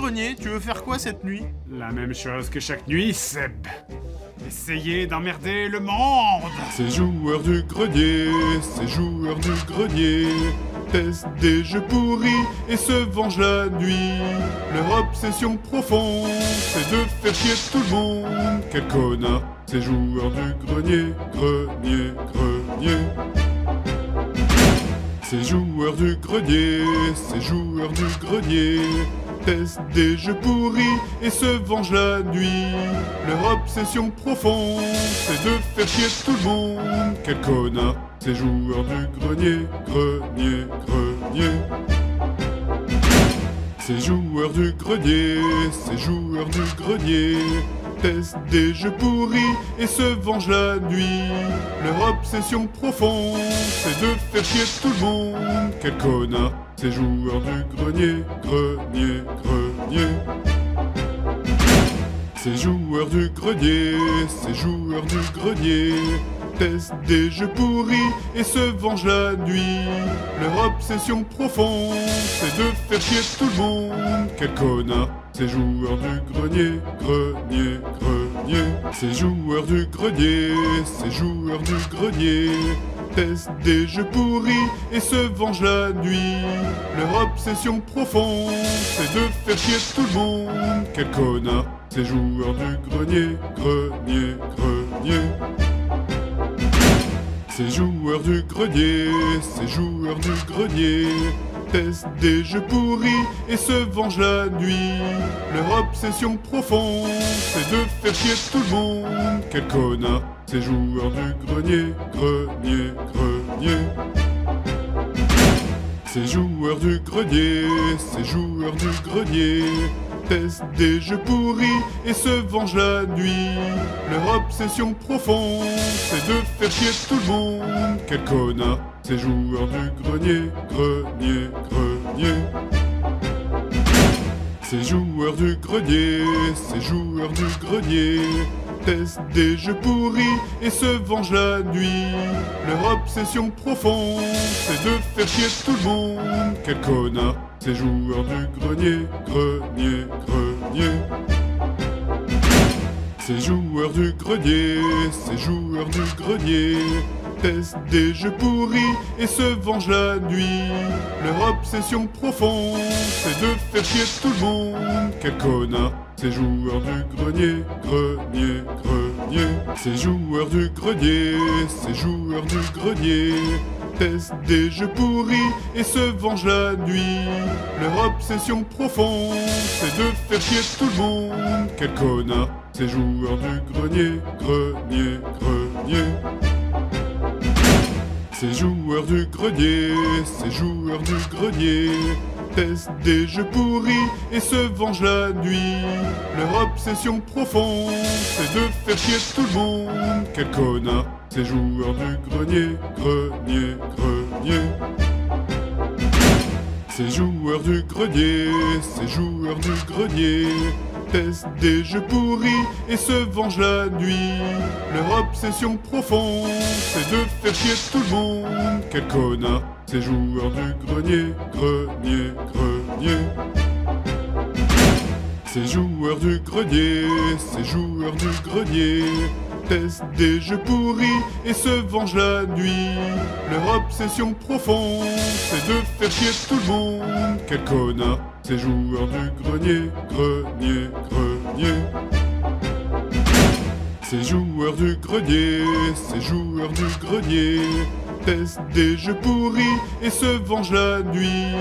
grenier, tu veux faire quoi cette nuit? La même chose que chaque nuit, Seb. Essayez d'emmerder le monde. Ces joueurs du grenier, ces joueurs du grenier testent des jeux pourris et se vengent la nuit. Leur obsession profonde, c'est de faire chier tout le monde. Quel connard, ces joueurs du grenier, grenier, grenier. Ces joueurs du grenier, ces joueurs du grenier testent des jeux pourris et se vengent la nuit. Leur obsession profonde, c'est de faire chier tout le monde. Quel connard, ces joueurs du grenier, grenier, grenier. Ces joueurs du grenier, ces joueurs du grenier testent des jeux pourris et se vengent la nuit. Leur obsession profonde, c'est de faire chier tout le monde. Quel connard, ces joueurs du grenier, grenier, grenier. Ces joueurs du grenier, ces joueurs du grenier testent des jeux pourris et se vengent la nuit. Leur obsession profonde, c'est de faire chier tout le monde. Quel connard, ces joueurs du grenier, grenier, grenier. Ces joueurs du grenier, ces joueurs du grenier testent des jeux pourris et se vengent la nuit. Leur obsession profonde, c'est de faire chier tout le monde. Quel connard, ces joueurs du grenier, grenier, grenier. Ces joueurs du grenier, ces joueurs du grenier testent des jeux pourris et se vengent la nuit. Leur obsession profonde, c'est de faire chier tout le monde. Quel connard, ces joueurs du grenier, grenier, grenier. Ces joueurs du grenier, ces joueurs du grenier testent des jeux pourris et se vengent la nuit. Leur obsession profonde, c'est de faire chier tout le monde. Quel connard, ces joueurs du grenier, grenier, grenier. Ces joueurs du grenier, ces joueurs du grenier testent des jeux pourris et se vengent la nuit. Leur obsession profonde, c'est de faire chier tout le monde. Quel connard, ces joueurs du grenier, grenier, grenier. Ces joueurs du grenier, ces joueurs du grenier testent des jeux pourris et se vengent la nuit. Leur obsession profonde, c'est de faire chier tout le monde. Quel connard, ces joueurs du grenier, grenier, grenier. Ces joueurs du grenier, ces joueurs du grenier testent des jeux pourris et se vengent la nuit. Leur obsession profonde, c'est de faire chier tout le monde. Quel connard, ces joueurs du grenier, grenier, grenier. Ces joueurs du grenier, ces joueurs du grenier testent des jeux pourris et se vengent la nuit. Leur obsession profonde, c'est de faire chier tout le monde. Quel connard, ces joueurs du grenier, grenier, grenier. Ces joueurs du grenier, ces joueurs du grenier testent des jeux pourris et se vengent la nuit. Leur obsession profonde, c'est de faire chier tout le monde. Quel connard, ces joueurs du grenier, grenier, grenier. Ces joueurs du grenier, ces joueurs du grenier testent des jeux pourris et se vengent la nuit. Leur obsession profonde, c'est de faire chier tout le monde. Quel connard, ces joueurs du grenier, grenier, grenier. Ces joueurs du grenier, ces joueurs du grenier testent des jeux pourris et se vengent la nuit.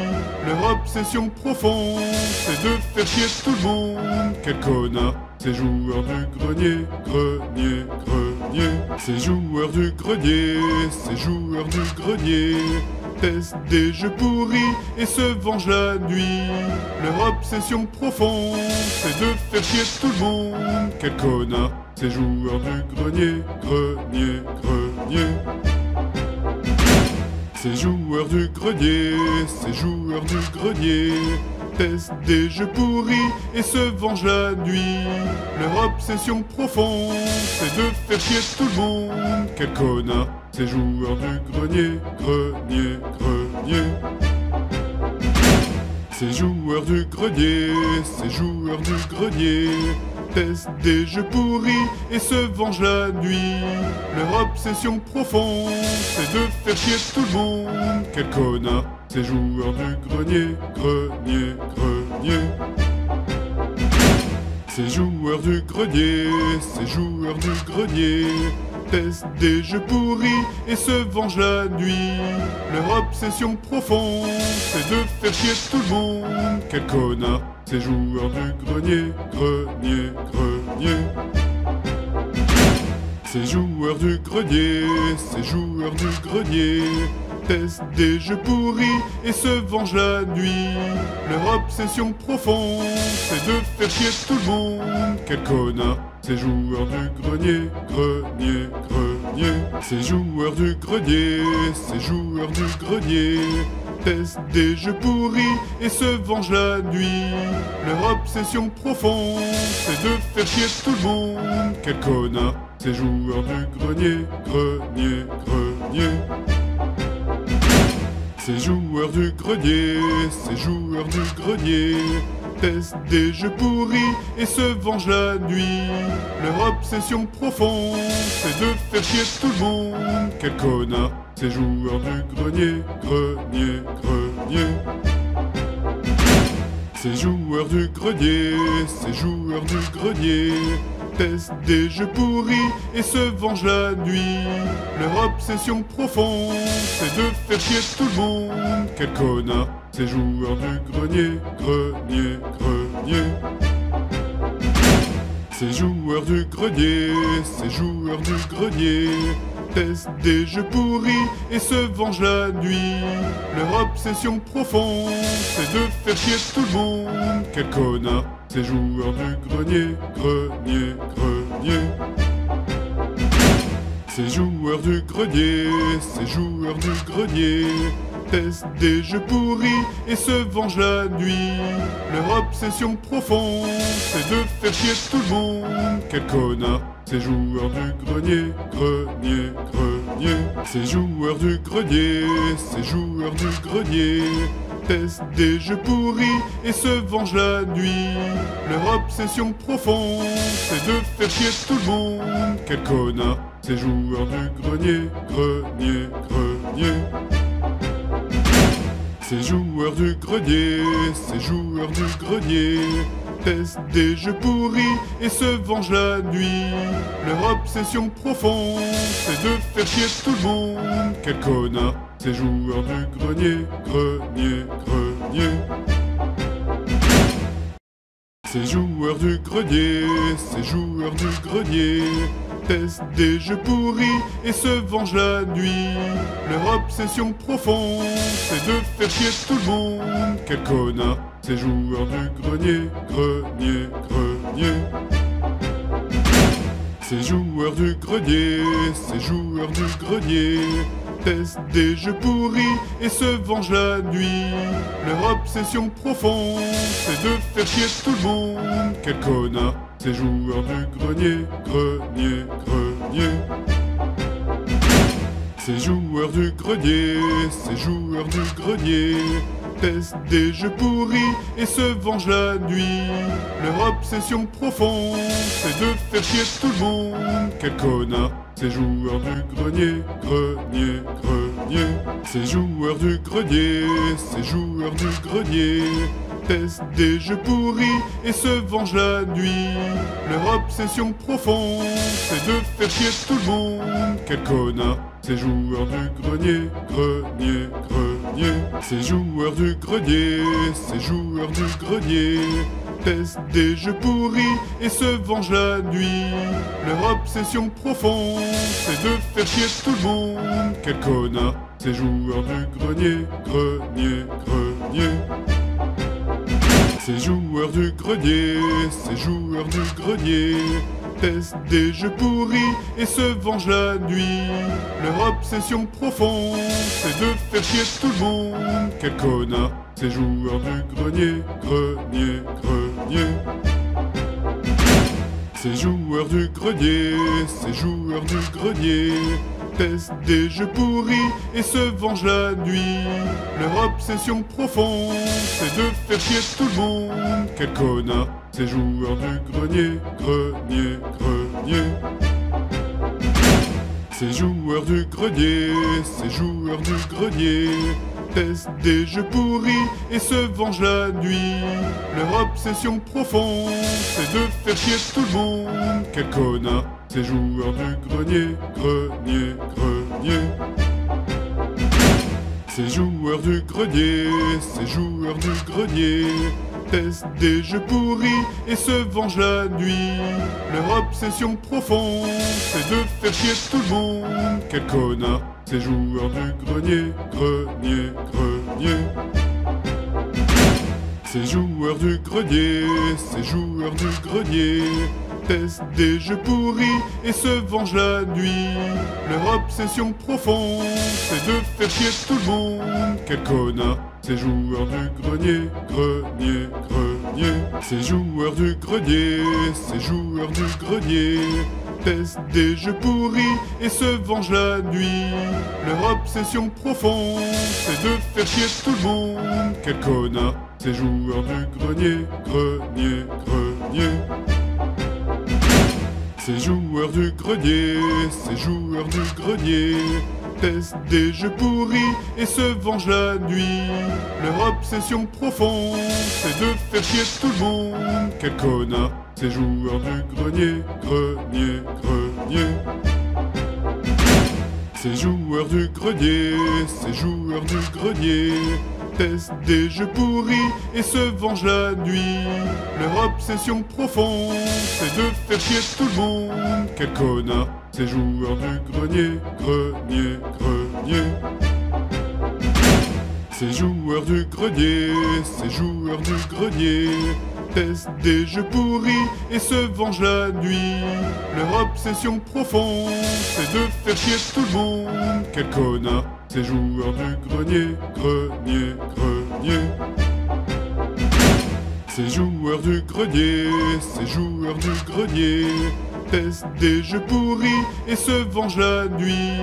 Leur obsession profonde, c'est de faire chier tout le monde. Quel connard, ces joueurs du grenier, grenier, grenier. Ces joueurs du grenier, ces joueurs du grenier testent des jeux pourris et se vengent la nuit. Leur obsession profonde, c'est de faire chier tout le monde. Quel connard, ces joueurs du grenier, grenier, grenier. Ces joueurs du grenier, ces joueurs du grenier testent des jeux pourris et se vengent la nuit. Leur obsession profonde, c'est de faire chier tout le monde. Quel connard, ces joueurs du grenier, grenier, grenier. Ces joueurs du grenier, ces joueurs du grenier testent des jeux pourris et se vengent la nuit. Leur obsession profonde, c'est de faire chier tout le monde. Quel connard, ces joueurs du grenier, grenier, grenier. Ces joueurs du grenier, ces joueurs du grenier testent des jeux pourris et se vengent la nuit. Leur obsession profonde, c'est de faire chier tout le monde. Quel connard, ces joueurs du grenier, grenier, grenier. Ces joueurs du grenier, ces joueurs du grenier testent des jeux pourris et se vengent la nuit. Leur obsession profonde, c'est de faire chier tout le monde. Quel connard, ces joueurs du grenier, grenier, grenier. Ces joueurs du grenier, ces joueurs du grenier testent des jeux pourris et se vengent la nuit. Leur obsession profonde, c'est de faire chier tout le monde. Quel connard, ces joueurs du grenier, grenier, grenier. Ces joueurs du grenier, ces joueurs du grenier testent des jeux pourris et se vengent la nuit. Leur obsession profonde, c'est de faire chier tout le monde. Quel connard, ces joueurs du grenier, grenier, grenier. Ces joueurs du grenier, ces joueurs du grenier testent des jeux pourris et se vengent la nuit. Leur obsession profonde, c'est de faire chier tout le monde. Quel connard, ces joueurs du grenier, grenier, grenier. Ces joueurs du grenier, ces joueurs du grenier testent des jeux pourris et se vengent la nuit. Leur obsession profonde, c'est de faire chier tout le monde. Quel connard, ces joueurs du grenier, grenier, grenier. Ces joueurs du grenier, ces joueurs du grenier testent des jeux pourris et se vengent la nuit. Leur obsession profonde, c'est de faire chier tout le monde. Quel connard, ces joueurs du grenier, grenier, grenier. Ces joueurs du grenier, ces joueurs du grenier testent des jeux pourris et se vengent la nuit. Leur obsession profonde, c'est de faire chier tout le monde. Quel connard, ces joueurs du grenier, grenier, grenier. Ces joueurs du grenier, ces joueurs du grenier testent des jeux pourris et se vengent la nuit. Leur obsession profonde, c'est de faire chier tout le monde. Quel connard, ces joueurs du grenier, grenier, grenier. Ces joueurs du grenier, ces joueurs du grenier testent des jeux pourris et se vengent la nuit. Leur obsession profonde, c'est de faire chier tout le monde. Quel connard, ces joueurs du grenier, grenier, grenier. Ces joueurs du grenier, ces joueurs du grenier testent des jeux pourris et se vengent la nuit. Leur obsession profonde, c'est de faire chier tout le monde. Quel connard, ces joueurs du grenier, grenier, grenier. Ces joueurs du grenier, ces joueurs du grenier testent des jeux pourris et se vengent la nuit. Leur obsession profonde, c'est de faire chier tout le monde. Quel connard, ces joueurs du grenier, grenier, grenier. Ces joueurs du grenier, ces joueurs du grenier testent des jeux pourris et se vengent la nuit. Leur obsession profonde, c'est de faire chier tout le monde. Quel connard, ces joueurs du grenier, grenier, grenier. Ces joueurs du grenier, ces joueurs du grenier testent des jeux pourris et se vengent la nuit. Leur obsession profonde, c'est de faire chier tout le monde. Quel connard, ces joueurs du grenier, grenier, grenier. Ces joueurs du grenier, ces joueurs du grenier testent des jeux pourris et se vengent la nuit. Leur obsession profonde, c'est de faire chier tout le monde. Quel connard, ces joueurs du grenier, grenier, grenier. Ces joueurs du grenier, ces joueurs du grenier testent des jeux pourris et se vengent la nuit. Leur obsession profonde, c'est de faire chier tout le monde. Quel connard, ces joueurs du grenier, grenier, grenier. Ces joueurs du grenier, ces joueurs du grenier testent des jeux pourris et se vengent la nuit. Leur obsession profonde, c'est de faire chier tout le monde. Quel connard, ces joueurs du grenier, grenier, grenier. Ces joueurs du grenier, ces joueurs du grenier testent des jeux pourris et se vengent la nuit. Leur obsession profonde, c'est de faire chier tout le monde. Quel connard, ces joueurs du grenier, grenier, grenier. Ces joueurs du grenier, ces joueurs du grenier testent des jeux pourris et se vengent la nuit. Leur obsession profonde, c'est de faire chier tout le monde. Quel connard, ces joueurs du grenier, grenier, grenier. Ces joueurs du grenier, ces joueurs du grenier testent des jeux pourris et se vengent la nuit. Leur obsession profonde, c'est de faire chier tout le monde. Quel connard, ces joueurs du grenier, grenier, grenier. Ces joueurs du grenier, ces joueurs du grenier testent des jeux pourris et se vengent la nuit. Leur obsession profonde, c'est de faire chier tout le monde. Quel connard, ces joueurs du grenier, grenier, grenier. Ces joueurs du grenier, ces joueurs du grenier testent des jeux pourris et se vengent la nuit. Leur obsession profonde, c'est de faire chier tout le monde. Quel connard, ces joueurs du grenier, grenier, grenier. Ces joueurs du grenier, ces joueurs du grenier testent des jeux pourris et se vengent la nuit. Leur obsession profonde, c'est de faire chier tout le monde. Quel connard, ces joueurs du grenier, grenier, grenier. Ces joueurs du grenier, ces joueurs du grenier testent des jeux pourris et se vengent la nuit.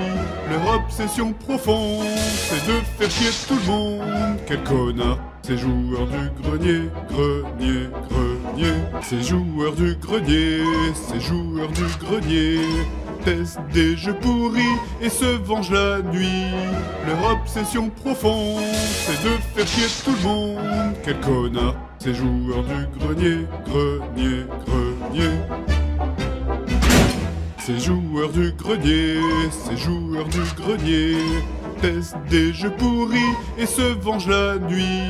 Leur obsession profonde, c'est de faire chier tout le monde. Quel connard, ces joueurs du grenier, grenier, grenier. Ces joueurs du grenier, ces joueurs du grenier testent des jeux pourris et se vengent la nuit. Leur obsession profonde, c'est de faire chier tout le monde. Quel connard, ces joueurs du grenier, grenier, grenier. Ces joueurs du grenier, ces joueurs du grenier testent des jeux pourris et se vengent la nuit.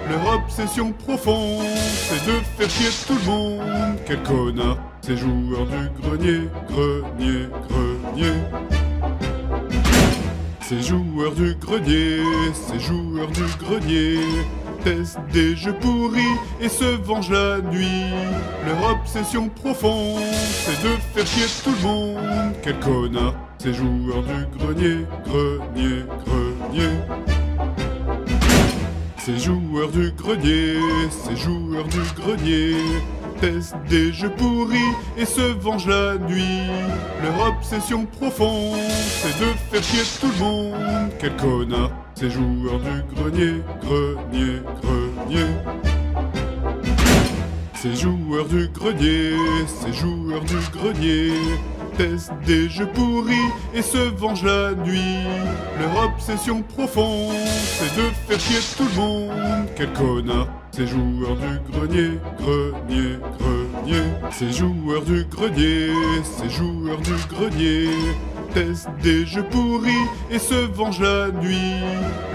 Leur obsession profonde, c'est de faire chier tout le monde. Quel connard, ces joueurs du grenier, grenier, grenier. Ces joueurs du grenier, ces joueurs du grenier testent des jeux pourris et se vengent la nuit. Leur obsession profonde, c'est de faire chier tout le monde. Quel connard, ces joueurs du grenier, grenier, grenier. Ces joueurs du grenier, ces joueurs du grenier testent des jeux pourris et se vengent la nuit. Leur obsession profonde, c'est de faire chier tout le monde. Quel connard, ces joueurs du grenier, grenier, grenier. Ces joueurs du grenier, ces joueurs du grenier testent des jeux pourris et se vengent la nuit. Leur obsession profonde, c'est de faire chier tout le monde. Quel connard, ces joueurs du grenier, grenier, grenier. Ces joueurs du grenier, ces joueurs du grenier testent des jeux pourris et se vengent la nuit.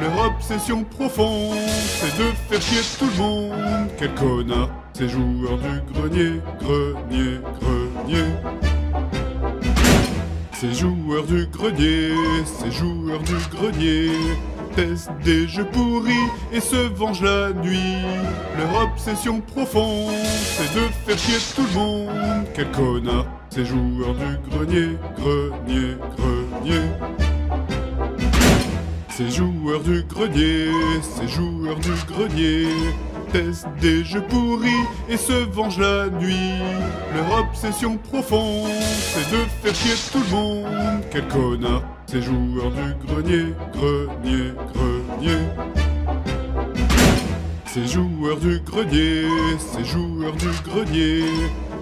Leur obsession profonde, c'est de faire chier tout le monde. Quel connard, ces joueurs du grenier, grenier, grenier. Ces joueurs du grenier, ces joueurs du grenier testent des jeux pourris et se vengent la nuit. Leur obsession profonde, c'est de faire chier tout le monde. Quel connard, ces joueurs du grenier, grenier, grenier. Ces joueurs du grenier, ces joueurs du grenier testent des jeux pourris et se vengent la nuit. Leur obsession profonde, c'est de faire chier tout le monde. Quel connard, ces joueurs du grenier, grenier, grenier. Ces joueurs du grenier, ces joueurs du grenier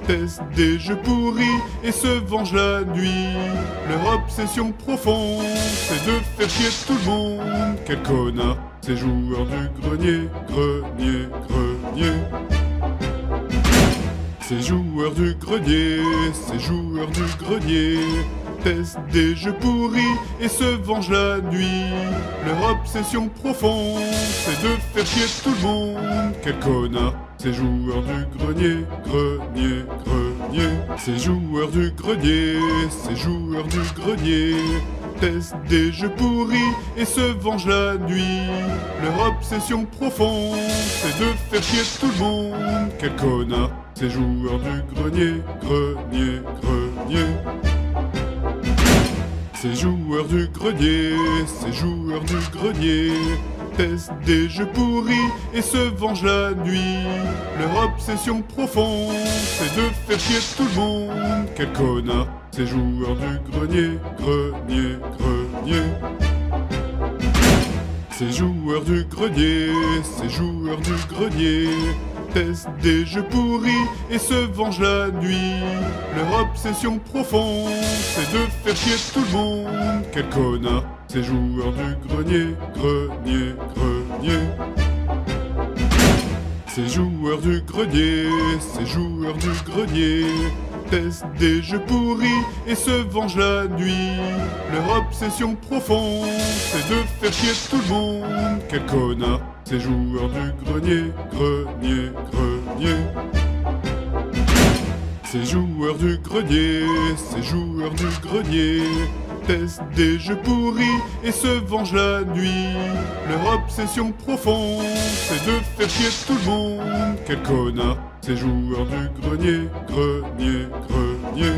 testent des jeux pourris et se vengent la nuit. Leur obsession profonde, c'est de faire chier tout le monde. Quel connard, ces joueurs du grenier, grenier, grenier. Ces joueurs du grenier, ces joueurs du grenier testent des jeux pourris et se vengent la nuit. Leur obsession profonde, c'est de faire chier tout le monde. Quel connard, ces joueurs du grenier, grenier, grenier. Ces joueurs du grenier, ces joueurs du grenier testent des jeux pourris et se vengent la nuit. Leur obsession profonde, c'est de faire chier tout le monde. Quel connard, ces joueurs du grenier, grenier, grenier. Ces joueurs du grenier, ces joueurs du grenier testent des jeux pourris et se vengent la nuit. Leur obsession profonde, c'est de faire chier tout le monde. Quel connard, ces joueurs du grenier, grenier, grenier. Ces joueurs du grenier, ces joueurs du grenier testent des jeux pourris et se vengent la nuit. Leur obsession profonde, c'est de faire chier tout le monde. Quel connard, ces joueurs du grenier, grenier, grenier. Ces joueurs du grenier, ces joueurs du grenier testent des jeux pourris et se vengent la nuit. Leur obsession profonde, c'est de faire chier tout le monde. Quel connard, ces joueurs du grenier, grenier, grenier. Ces joueurs du grenier, ces joueurs du grenier testent des jeux pourris et se vengent la nuit. Leur obsession profonde, c'est de faire chier tout le monde. Quel connard, ces joueurs du grenier, grenier, grenier.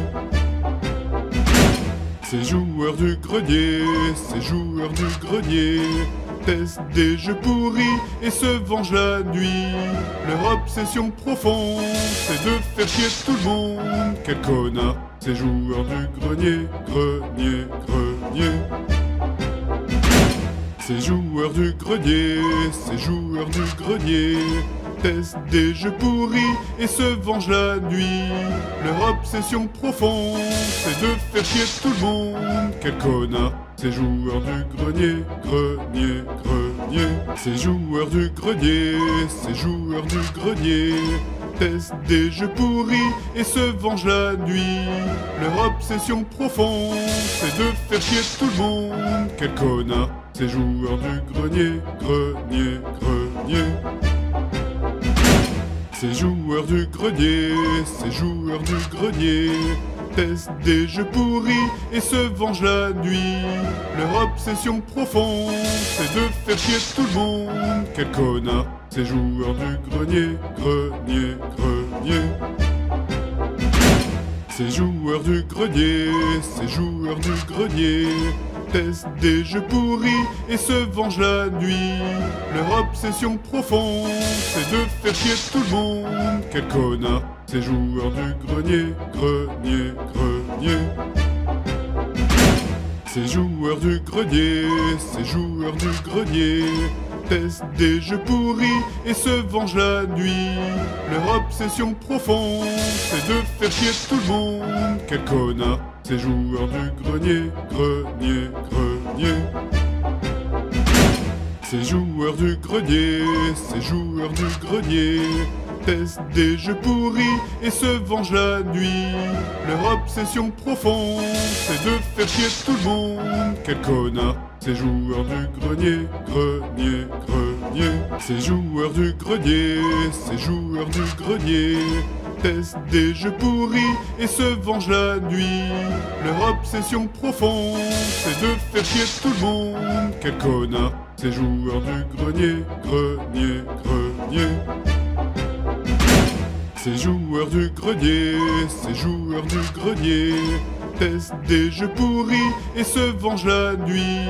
Ces joueurs du grenier, ces joueurs du grenier testent des jeux pourris et se vengent la nuit. Leur obsession profonde, c'est de faire chier tout le monde. Quel connard, ces joueurs du grenier, grenier, grenier. Ces joueurs du grenier, ces joueurs du grenier testent des jeux pourris et se vengent la nuit. Leur obsession profonde, c'est de faire chier tout le monde. Quel connard, ces joueurs du grenier, grenier, grenier. Ces joueurs du grenier, ces joueurs du grenier testent des jeux pourris et se vengent la nuit. Leur obsession profonde, c'est de faire chier tout le monde. Quel connard, ces joueurs du grenier, grenier, grenier. Ces joueurs du grenier, ces joueurs du grenier testent des jeux pourris et se vengent la nuit. Leur obsession profonde, c'est de faire chier tout le monde. Quel connard, ces joueurs du grenier, grenier, grenier. Ces joueurs du grenier, ces joueurs du grenier testent des jeux pourris et se vengent la nuit. Leur obsession profonde, c'est de faire chier tout le monde. Quel connard, ces joueurs du grenier, grenier, grenier. Ces joueurs du grenier, ces joueurs du grenier testent des jeux pourris et se vengent la nuit. Leur obsession profonde, c'est de faire chier tout le monde. Quel connard, ces joueurs du grenier, grenier, grenier. Ces joueurs du grenier, ces joueurs du grenier testent des jeux pourris et se vengent la nuit. Leur obsession profonde, c'est de faire chier tout le monde. Quel connard, ces joueurs du grenier, grenier, grenier. Ces joueurs du grenier, ces joueurs du grenier testent des jeux pourris et se vengent la nuit. Leur obsession profonde, c'est de faire chier tout le monde. Quel connard, ces joueurs du grenier, grenier, grenier. Ces joueurs du grenier, ces joueurs du grenier testent des jeux pourris et se vengent la nuit.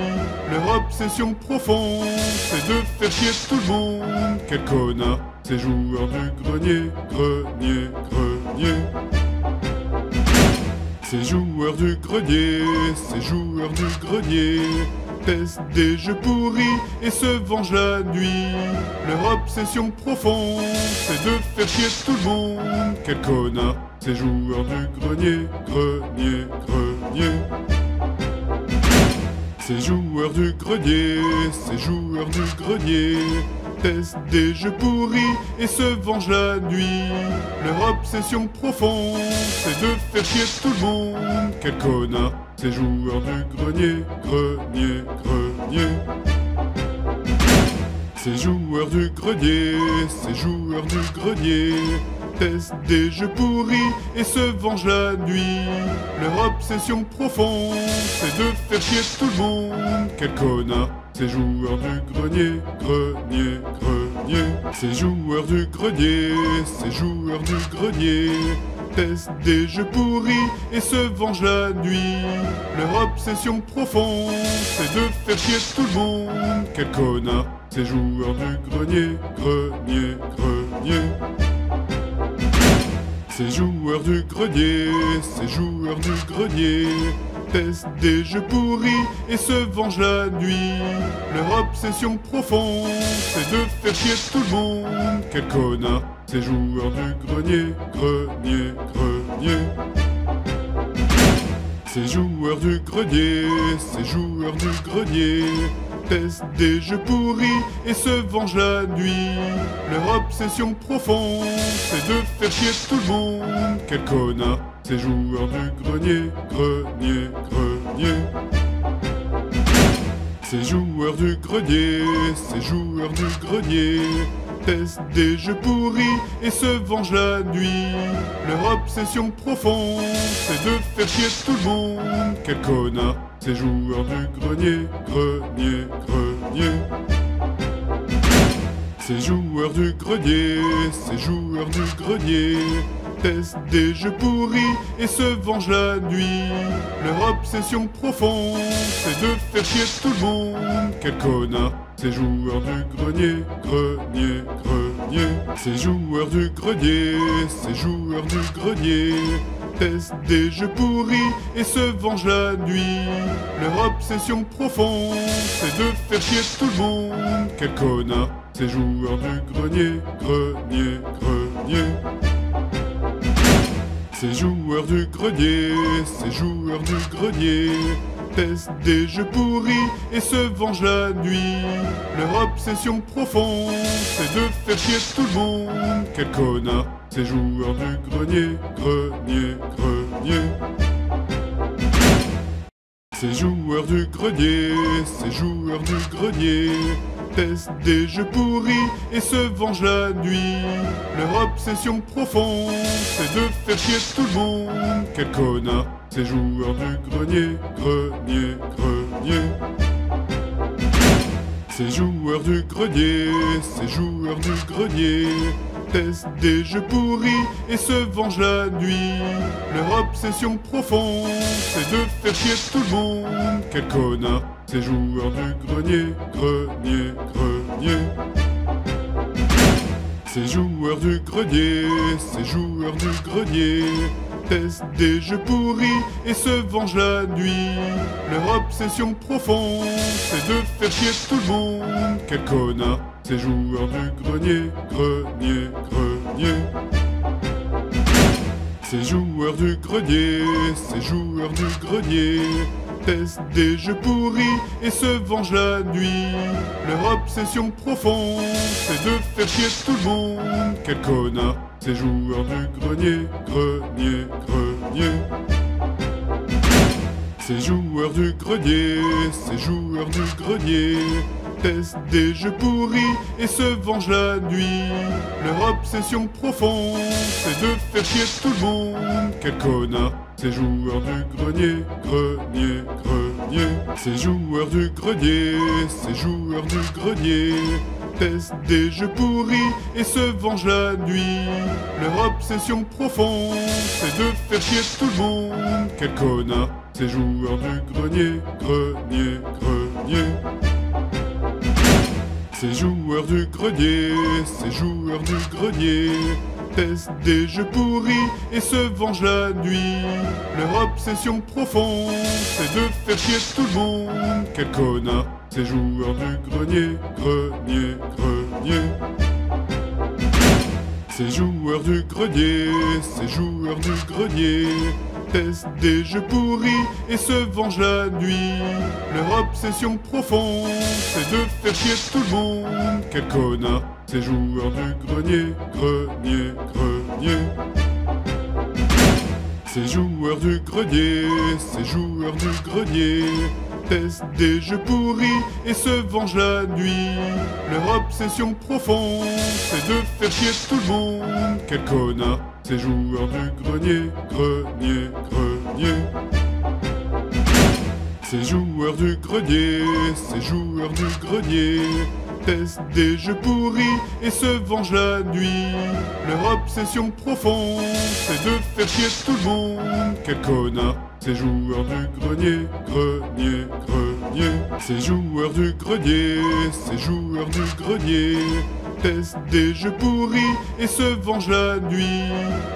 Leur obsession profonde, c'est de faire chier tout le monde. Quel connard, ces joueurs du grenier, grenier, grenier. Ces joueurs du grenier, ces joueurs du grenier testent des jeux pourris et se vengent la nuit. Leur obsession profonde, c'est de faire chier tout le monde. Quel connard, ces joueurs du grenier, grenier, grenier. Ces joueurs du grenier, ces joueurs du grenier testent des jeux pourris et se vengent la nuit. Leur obsession profonde, c'est de faire chier tout le monde. Quel connard, ces joueurs du grenier, grenier, grenier. Ces joueurs du grenier, ces joueurs du grenier testent des jeux pourris et se vengent la nuit. Leur obsession profonde, c'est de faire chier tout le monde. Quel connard, ces joueurs du grenier, grenier, grenier. Ces joueurs du grenier, ces joueurs du grenier testent des jeux pourris et se vengent la nuit. Leur obsession profonde, c'est de faire chier tout le monde. Quel connard, ces joueurs du grenier, grenier, grenier. Ces joueurs du grenier, ces joueurs du grenier testent des jeux pourris et se vengent la nuit. Leur obsession profonde, c'est de faire chier tout le monde. Quel connard, ces joueurs du grenier, grenier, grenier. Ces joueurs du grenier, ces joueurs du grenier testent des jeux pourris et se vengent la nuit. Leur obsession profonde, c'est de faire chier tout le monde. Quel connard, ces joueurs du grenier, grenier, grenier. Ces joueurs du grenier, ces joueurs du grenier testent des jeux pourris et se vengent la nuit. Leur obsession profonde, c'est de faire chier tout le monde. Quel connard, ces joueurs du grenier, grenier, grenier. Ces joueurs du grenier, ces joueurs du grenier testent des jeux pourris et se vengent la nuit. Leur obsession profonde, c'est de faire chier tout le monde. Quel connard, ces joueurs du grenier, grenier, grenier. Ces joueurs du grenier, ces joueurs du grenier testent des jeux pourris et se vengent la nuit. Leur obsession profonde, c'est de faire chier tout le monde. Quel connard, ces joueurs du grenier, grenier, grenier. Ces joueurs du grenier, ces joueurs du grenier testent des jeux pourris et se vengent la nuit. Leur obsession profonde, c'est de faire chier tout le monde. Quel connard, ces joueurs du grenier, grenier, grenier. Ces joueurs du grenier, ces joueurs du grenier testent des jeux pourris et se vengent la nuit. Leur obsession profonde, c'est de faire chier tout le monde. Quel connard, ces joueurs du grenier, grenier, grenier. Ces joueurs du grenier, ces joueurs du grenier testent des jeux pourris et se vengent la nuit. Leur obsession profonde, c'est de faire chier tout le monde. Quel connard, ces joueurs du grenier, grenier, grenier. Ces joueurs du grenier, ces joueurs du grenier testent des jeux pourris et se vengent la nuit. Leur obsession profonde, c'est de faire chier tout le monde. Quel connard, ces joueurs du grenier, grenier, grenier. Ces joueurs du grenier, ces joueurs du grenier testent des jeux pourris et se vengent la nuit. Leur obsession profonde, c'est de faire chier tout le monde. Quel connard, ces joueurs du grenier, grenier, grenier. Ces joueurs du grenier, ces joueurs du grenier testent des jeux pourris et se vengent la nuit. Leur obsession profonde, c'est de faire chier tout le monde. Quel connard, ces joueurs du grenier, grenier, grenier. Ces joueurs du grenier, ces joueurs du grenier testent des jeux pourris et se vengent la nuit. Leur obsession profonde, c'est de faire chier tout le monde. Quel connard, ces joueurs du grenier, grenier, grenier. Ces joueurs du grenier, ces joueurs du grenier testent des jeux pourris et se vengent la nuit. Leur obsession profonde, c'est de faire chier tout le monde. Quel connard, ces joueurs du grenier, grenier, grenier. Ces joueurs du grenier, ces joueurs du grenier testent des jeux pourris et se vengent la nuit. Leur obsession profonde, c'est de faire chier tout le monde. Quel connard, ces joueurs du grenier, grenier, grenier. Ces joueurs du grenier, ces joueurs du grenier testent des jeux pourris et se vengent la nuit. Leur obsession profonde, c'est de faire chier tout le monde. Quel connard, ces joueurs du grenier, grenier, grenier. Ces joueurs du grenier, ces joueurs du grenier testent des jeux pourris et se vengent la nuit. Leur obsession profonde, c'est de faire chier tout le monde. Quel connard, ces joueurs du grenier, grenier, grenier. Ces joueurs du grenier, ces joueurs du grenier testent des jeux pourris et se vengent la nuit.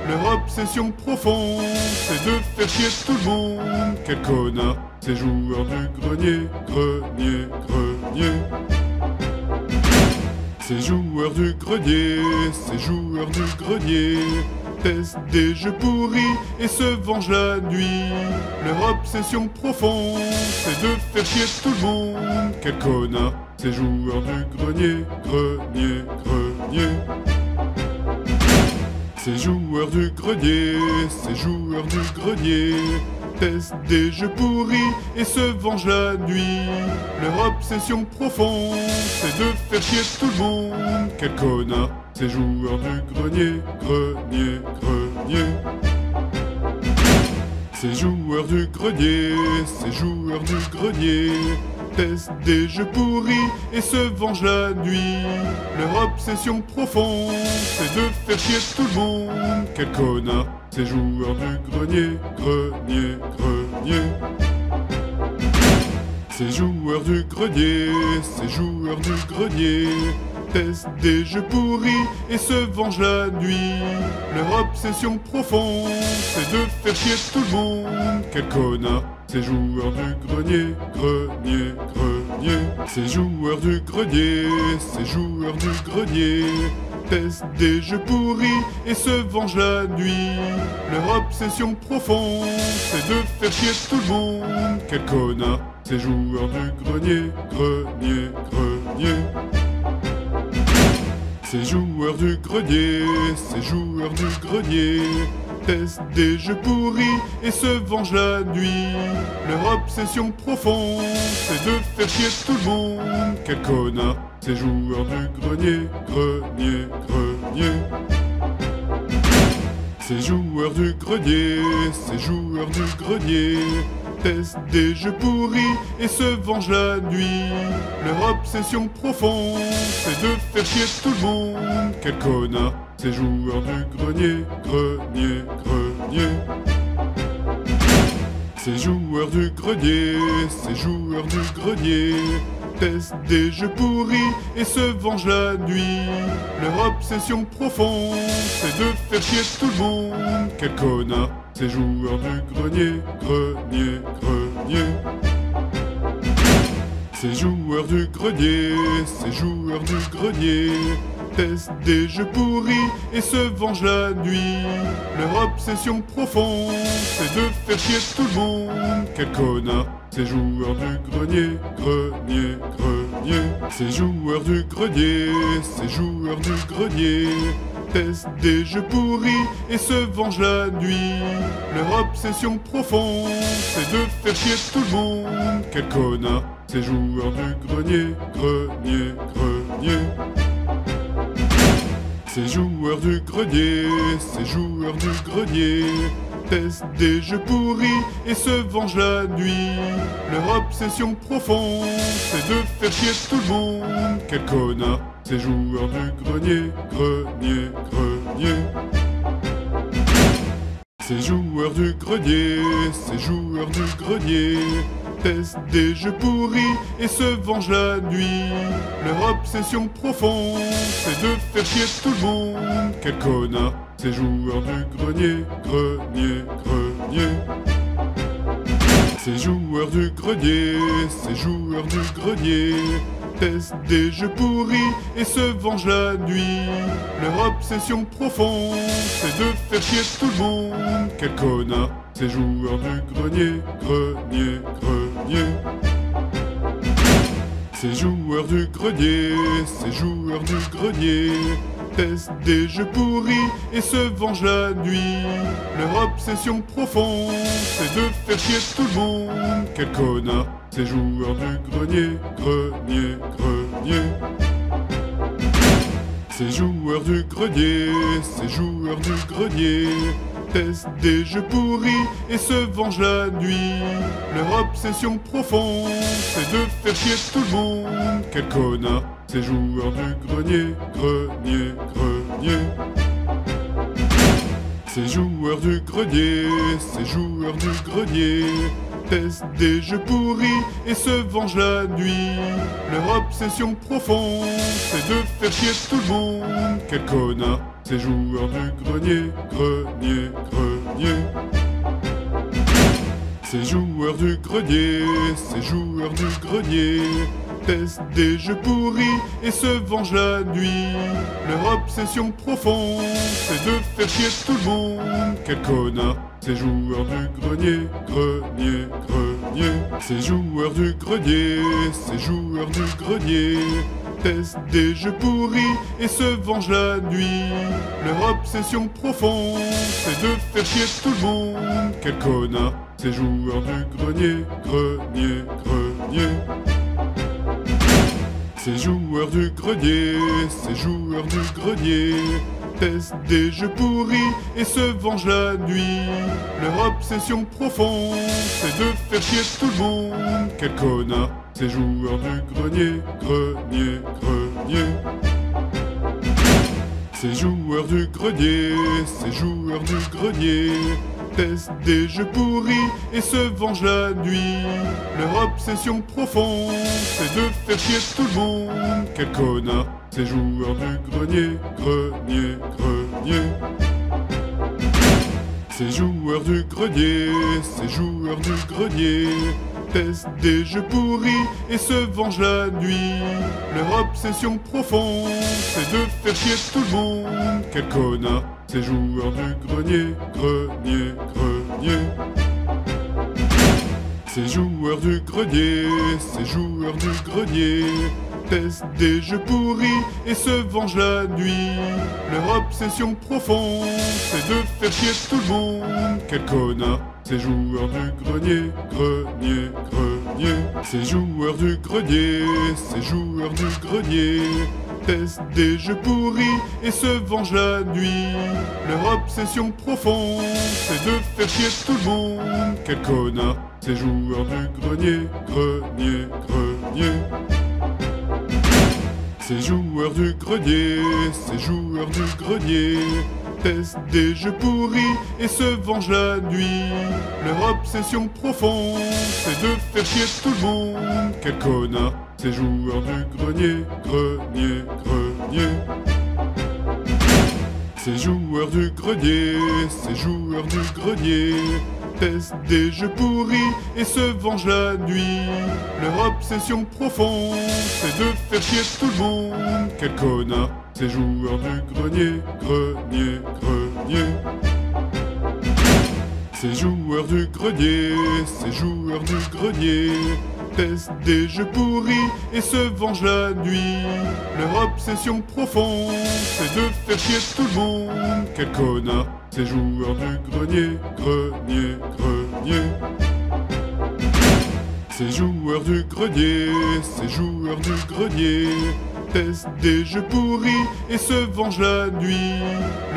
Leur obsession profonde, c'est de faire chier tout le monde. Quel connard, ces joueurs du grenier, grenier, grenier. Ces joueurs du grenier, ces joueurs du grenier testent des jeux pourris et se vengent la nuit. Leur obsession profonde, c'est de faire chier tout le monde. Quel connard, ces joueurs du grenier, grenier, grenier. Ces joueurs du grenier, ces joueurs du grenier testent des jeux pourris et se vengent la nuit. Leur obsession profonde, c'est de faire chier tout le monde. Quel connard, ces joueurs du grenier, grenier, grenier. Ces joueurs du grenier, ces joueurs du grenier testent des jeux pourris et se vengent la nuit. Leur obsession profonde, c'est de faire chier tout le monde. Quel connard, ces joueurs du grenier, grenier, grenier. Ces joueurs du grenier, ces joueurs du grenier testent des jeux pourris et se vengent la nuit. Leur obsession profonde, c'est de faire chier tout le monde. Quel connard, ces joueurs du grenier, grenier, grenier. Ces joueurs du grenier, ces joueurs du grenier testent des jeux pourris et se vengent la nuit. Leur obsession profonde, c'est de faire chier tout le monde. Quel connard, ces joueurs du grenier, grenier, grenier. Ces joueurs du grenier, ces joueurs du grenier testent des jeux pourris et se vengent la nuit. Leur obsession profonde, c'est de faire chier tout le monde. Quel connard, ces joueurs du grenier, grenier, grenier. Ces joueurs du grenier, ces joueurs du grenier testent des jeux pourris et se vengent la nuit. Leur obsession profonde, c'est de faire chier tout le monde. Quel connard, ces joueurs du grenier, grenier, grenier. Ces joueurs du grenier, ces joueurs du grenier testent des jeux pourris et se vengent la nuit. Leur obsession profonde, c'est de faire chier tout le monde. Quel connard, ces joueurs du grenier, grenier, grenier. Ces joueurs du grenier, ces joueurs du grenier testent des jeux pourris et se vengent la nuit. Leur obsession profonde, c'est de faire chier tout le monde. Quel connard, ces joueurs du grenier, grenier, grenier. Ces joueurs du grenier, ces joueurs du grenier testent des jeux pourris et se vengent la nuit. Leur obsession profonde, c'est de faire chier tout le monde. Quel connard, ces joueurs du grenier, grenier, grenier. Ces joueurs du grenier, ces joueurs du grenier testent des jeux pourris et se vengent la nuit. Leur obsession profonde, c'est de faire chier tout le monde. Quel connard, ces joueurs du grenier, grenier, grenier. Ces joueurs du grenier, ces joueurs du grenier testent des jeux pourris et se vengent la nuit. Leur obsession profonde, c'est de faire chier tout le monde. Quel connard, ces joueurs du grenier, grenier, grenier. Ces joueurs du grenier, ces joueurs du grenier testent des jeux pourris et se vengent la nuit. Leur obsession profonde, c'est de faire chier tout le monde. Quel connard, ces joueurs du grenier, grenier, grenier. Ces joueurs du grenier, ces joueurs du grenier testent des jeux pourris et se vengent la nuit. Leur obsession profonde, c'est de faire chier tout le monde. Quel connard, ces joueurs du grenier, grenier, grenier. Ces joueurs du grenier, ces joueurs du grenier testent des jeux pourris et se vengent la nuit. Leur obsession profonde, c'est de faire chier tout le monde. Quel connard, ces joueurs du grenier, grenier, grenier. Ces joueurs du grenier, ces joueurs du grenier testent des jeux pourris et se vengent la nuit. Leur obsession profonde, c'est de faire chier tout le monde. Quel connard, ces joueurs du grenier, grenier, grenier. Ces joueurs du grenier, ces joueurs du grenier testent des jeux pourris et se vengent la nuit. Leur obsession profonde, c'est de faire chier tout le monde. Quel connard, ces joueurs du grenier, grenier, grenier. Ces joueurs du grenier, ces joueurs du grenier testent des jeux pourris et se vengent la nuit. Leur obsession profonde, c'est de faire chier tout le monde. Quel connard, ces joueurs du grenier, grenier, grenier. Ces joueurs du grenier, ces joueurs du grenier testent des jeux pourris et se vengent la nuit. Leur obsession profonde, c'est de faire chier tout le monde. Quel connard, ces joueurs du grenier, grenier, grenier. Ces joueurs du grenier, ces joueurs du grenier testent des jeux pourris et se vengent la nuit. Leur obsession profonde, c'est de faire chier tout le monde. Quel connard, ces joueurs du grenier, grenier, grenier. Ces joueurs du grenier, ces joueurs du grenier testent des jeux pourris et se vengent la nuit. Leur obsession profonde, c'est de faire chier tout le monde. Quel connard, ces joueurs du grenier, grenier, grenier. Ces joueurs du grenier, ces joueurs du grenier testent des jeux pourris et se vengent la nuit. Leur obsession profonde, c'est de faire chier tout le monde. Quel connard, ces joueurs du grenier, grenier, grenier. Ces joueurs du grenier, ces joueurs du grenier testent des jeux pourris et se vengent la nuit. Leur obsession profonde, c'est de faire chier tout le monde. Quel connard, ces joueurs du grenier, grenier, grenier. Ces joueurs du grenier, ces joueurs du grenier testent des jeux pourris et se vengent la nuit. Leur obsession profonde, c'est de faire chier tout le monde. Quel connard, ces joueurs du grenier, grenier, grenier. Ces joueurs du grenier, ces joueurs du grenier testent des jeux pourris et se vengent la nuit. Leur obsession profonde, c'est de faire chier tout le monde. Quel connard, ces joueurs du grenier, grenier, grenier. Ces joueurs du grenier, ces joueurs du grenier testent des jeux pourris et se vengent la nuit. Leur obsession profonde, c'est de faire chier tout le monde. Quel connard, ces joueurs du grenier, grenier, grenier. Ces joueurs du grenier, ces joueurs du grenier testent des jeux pourris et se vengent la nuit.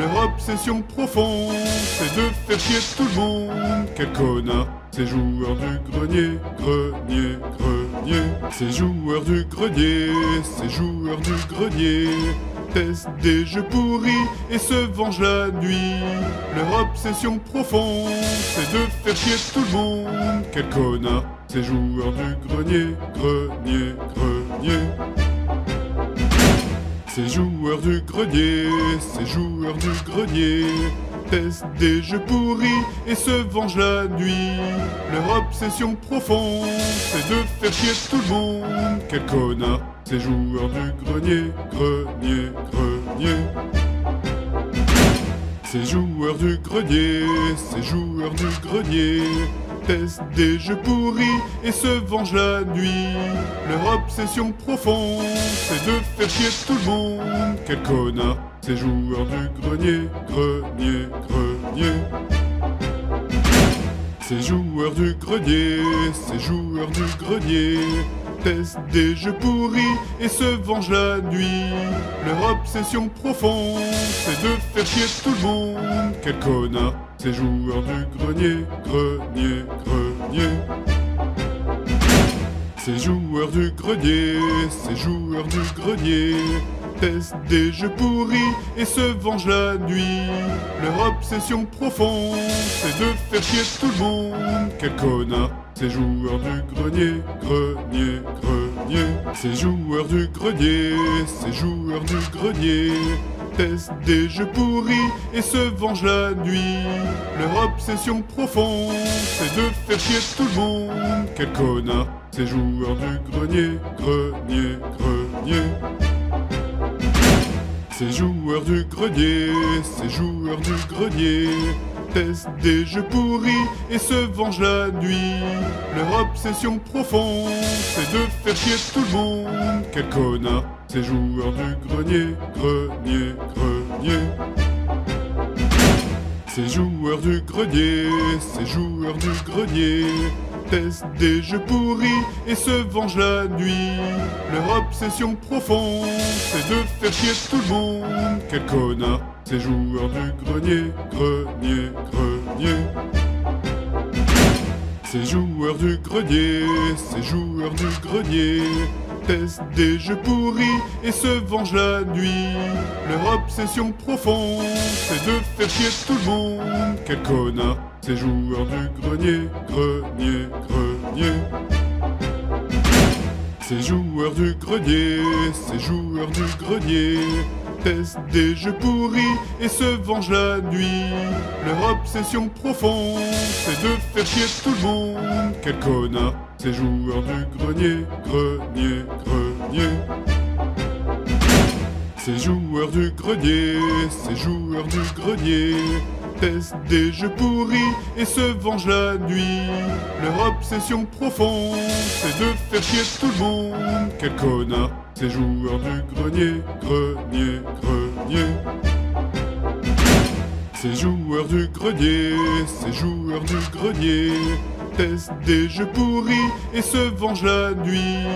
Leur obsession profonde, c'est de faire chier tout le monde. Quel connard, ces joueurs du grenier, grenier, grenier. Ces joueurs du grenier, ces joueurs du grenier testent des jeux pourris et se vengent la nuit. Leur obsession profonde, c'est de faire chier tout le monde. Quel connard, ces joueurs du grenier, grenier, grenier. Ces joueurs du grenier, ces joueurs du grenier testent des jeux pourris et se vengent la nuit. Leur obsession profonde, c'est de faire chier tout le monde. Quel connard, ces joueurs du grenier, grenier, grenier. Ces joueurs du grenier, ces joueurs du grenier testent des jeux pourris et se vengent la nuit. Leur obsession profonde, c'est de faire chier tout le monde. Quel connard, ces joueurs du grenier, grenier, grenier. Ces joueurs du grenier, ces joueurs du grenier testent des jeux pourris et se vengent la nuit. Leur obsession profonde, c'est de faire chier tout le monde. Quel connard, ces joueurs du grenier, grenier, grenier. Ces joueurs du grenier, ces joueurs du grenier testent des jeux pourris et se vengent la nuit. Leur obsession profonde, c'est de faire chier tout le monde. Quel connard, ces joueurs du grenier, grenier, grenier. Ces joueurs du grenier, ces joueurs du grenier testent des jeux pourris et se vengent la nuit. Leur obsession profonde, c'est de faire chier tout le monde. Quel connard, ces joueurs du grenier, grenier, grenier. Ces joueurs du grenier, ces joueurs du grenier testent des jeux pourris et se vengent la nuit. Leur obsession profonde, c'est de faire chier tout le monde. Quel connard, ces joueurs du grenier, grenier, grenier. Ces joueurs du grenier, ces joueurs du grenier testent des jeux pourris et se vengent la nuit. Leur obsession profonde, c'est de faire chier tout le monde. Quel connard, ces joueurs du grenier, grenier, grenier. Ces joueurs du grenier, ces joueurs du grenier testent des jeux pourris et se vengent la nuit. Leur obsession profonde, c'est de faire chier tout le monde. Quel connard, ces joueurs du grenier, grenier, grenier. Ces joueurs du grenier, ces joueurs du grenier testent des jeux pourris et se vengent la nuit. Leur obsession profonde, c'est de faire chier tout le monde. Quel connard, ces joueurs du grenier, grenier, grenier. Ces joueurs du grenier, ces joueurs du grenier testent des jeux pourris et se vengent la nuit. Leur obsession profonde, c'est de faire chier tout le monde. Quel connard, ces joueurs du grenier, grenier, grenier. Ces joueurs du grenier, ces joueurs du grenier testent des jeux pourris et se vengent la nuit.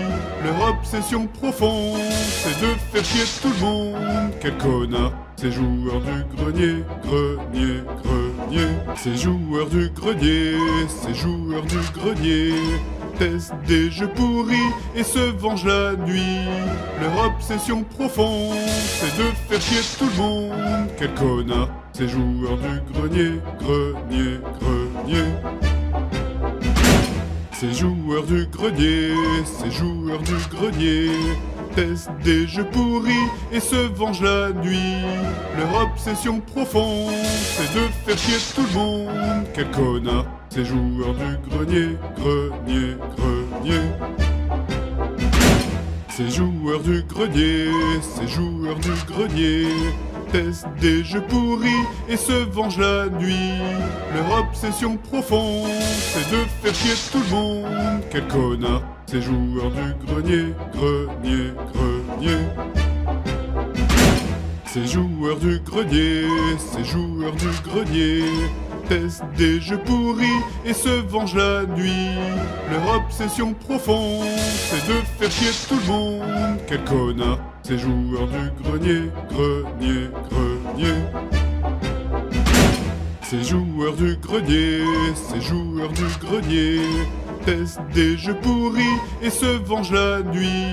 Leur obsession profonde, c'est de faire chier tout le monde. Quel connard, ces joueurs du grenier, grenier, grenier. Ces joueurs du grenier, ces joueurs du grenier testent des jeux pourris et se vengent la nuit. Leur obsession profonde, c'est de faire chier tout le monde. Quel connard, ces joueurs du grenier, grenier, grenier. Ces joueurs du grenier, ces joueurs du grenier testent des jeux pourris et se vengent la nuit. Leur obsession profonde, c'est de faire chier tout le monde. Quel connard, ces joueurs du grenier, grenier, grenier. Ces joueurs du grenier, ces joueurs du grenier testent des jeux pourris et se vengent la nuit. Leur obsession profonde, c'est de faire chier tout le monde. Quel connard, ces joueurs du grenier, grenier, grenier. Ces joueurs du grenier, ces joueurs du grenier testent des jeux pourris et se vengent la nuit. Leur obsession profonde, c'est de faire chier tout le monde. Quel connard, ces joueurs du grenier, grenier, grenier. Ces joueurs du grenier, ces joueurs du grenier testent des jeux pourris et se vengent la nuit.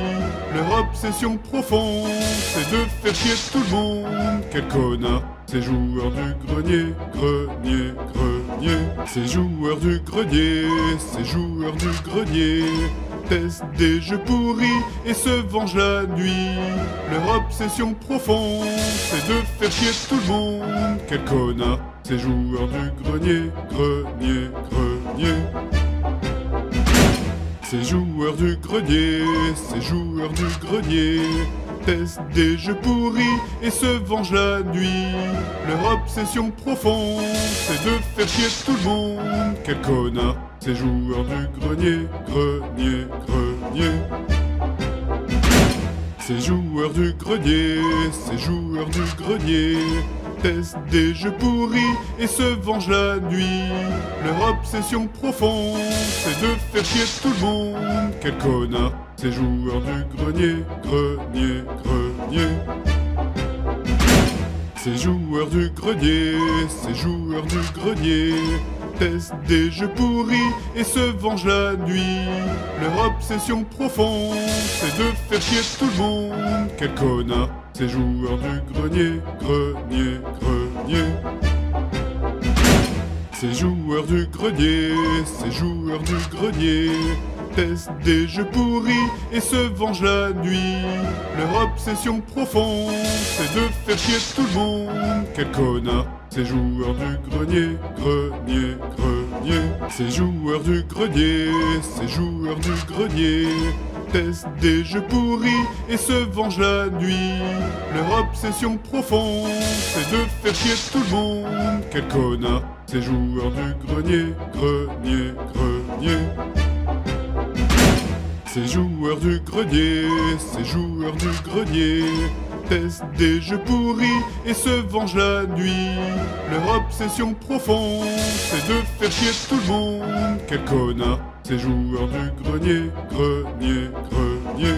Leur obsession profonde, c'est de faire chier tout le monde. Quel connard, ces joueurs du grenier, grenier, grenier. Ces joueurs du grenier, ces joueurs du grenier testent des jeux pourris et se vengent la nuit. Leur obsession profonde, c'est de faire chier tout le monde. Quel connard, ces joueurs du grenier, grenier, grenier. Ces joueurs du grenier, ces joueurs du grenier testent des jeux pourris et se vengent la nuit. Leur obsession profonde, c'est de faire chier tout le monde. Quel connard, ces joueurs du grenier, grenier, grenier. Ces joueurs du grenier, ces joueurs du grenier testent des jeux pourris et se vengent la nuit. Leur obsession profonde, c'est de faire chier tout le monde. Quel connard, ces joueurs du grenier, grenier, grenier. Ces joueurs du grenier, ces joueurs du grenier testent des jeux pourris et se vengent la nuit. Leur obsession profonde, c'est de faire chier tout le monde. Quel connard, ces joueurs du grenier, grenier, grenier. Ces joueurs du grenier, ces joueurs du grenier testent des jeux pourris et se vengent la nuit. Leur obsession profonde, c'est de faire chier tout le monde. Quel connard, ces joueurs du grenier, grenier, grenier. Ces joueurs du grenier, ces joueurs du grenier testent des jeux pourris et se vengent la nuit. Leur obsession profonde, c'est de faire chier tout le monde. Quel connard, ces joueurs du grenier, grenier, grenier. Ces joueurs du grenier, ces joueurs du grenier testent des jeux pourris et se vengent la nuit. Leur obsession profonde, c'est de faire chier tout le monde. Quel connard, ces joueurs du grenier, grenier, grenier.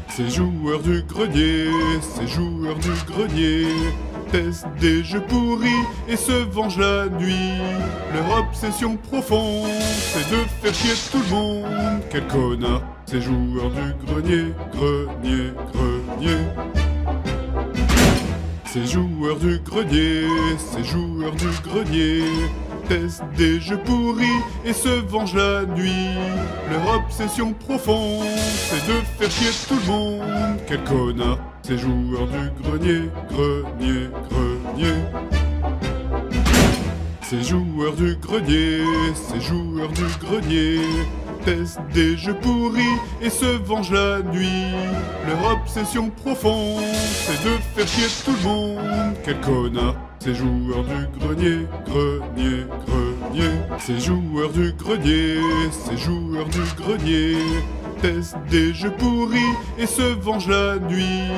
Ces joueurs du grenier, ces joueurs du grenier testent des jeux pourris et se vengent la nuit. Leur obsession profonde, c'est de faire chier tout le monde. Quel connard, ces joueurs du grenier, grenier, grenier. Ces joueurs du grenier, ces joueurs du grenier testent des jeux pourris et se vengent la nuit. Leur obsession profonde, c'est de faire chier tout le monde. Quel connard, ces joueurs du grenier, grenier, grenier. Ces joueurs du grenier, ces joueurs du grenier testent des jeux pourris et se vengent la nuit. Leur obsession profonde, c'est de faire chier tout le monde. Quel connard, ces joueurs du grenier, grenier, grenier. Ces joueurs du grenier, ces joueurs du grenier testent des jeux pourris et se vengent la nuit.